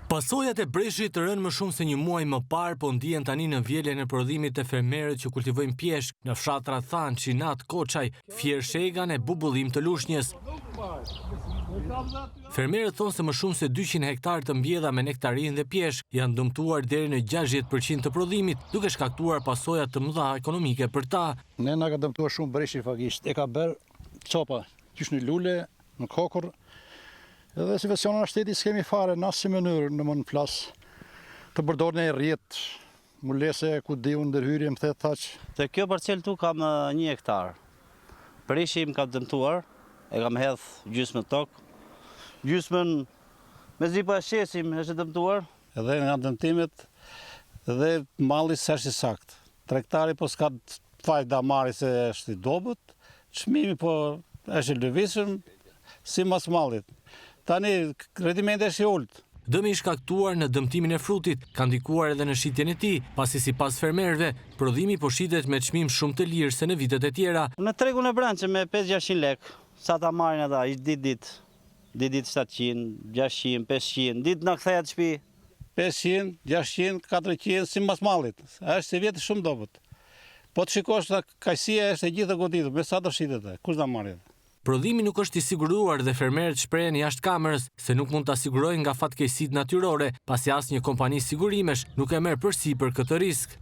Pasojat e breshit të rënë më shumë se një muaj më parë, po ndihen tani në vjeljen e prodhimit të fermerët që kultivojnë pjeshk në fshatrat Than, Çinat, Koçaj, Fier Shegan e Bubullim të Lushnjës. Fermerët thonë se më shumë se 200 hektar të mbjedha me nektarin dhe pjeshk janë dëmtuar deri në 60% të prodhimit, duke shkaktuar pasoja të mëdha ekonomike për ta. Ne na ka dëmtuar shumë breshi fakisht. E ka bërë copa, qysh në lule, në kokër. Edhe si versionin e shtetit s'kemi fare në asnjë mënyrë në mund flas të përdorni e rjet, mulese ku di unë ndërhyrje më thet thaq. Te kjo parcel tu kam 1 hektar. Preshi im ka dëmtuar, e kam hedh gjysmë tokë. Gjysmën mezi po e shesim është dëmtuar. Edhe nga dëmtimet dhe malli s'është i sakt. Tregtari po s'ka faj da marri se është i dobët, çmimi po është i lëvizshëm si mas mallit. Tani rendimenti është i ulët. Dëmi i shkaktuar në dëmtimin e frutit ka ndikuar edhe në shitjen e tij, pasi sipas fermerëve, prodhimi po shitet me çmim shumë të lirë se në vitet e tjera. Në tregun e Brançe me 500-600 lek, sa ta marrin ata, ditë 700, 600, 500, ditë na kthehet shtëpi. 500, 600, 400 si mas mallit. Është si vjet shumë dobët. Po të shikosh kajsia është e gjithë goditur, me sa do shitet, kush ta marrë? Prodhimi nuk është i siguruar dhe fermerët shprehen jashtë kamerës se nuk mund ta sigurojnë nga fatkeqësitë natyrore, pasi asnjë kompani sigurimesh nuk e merr përsipër këtë risk.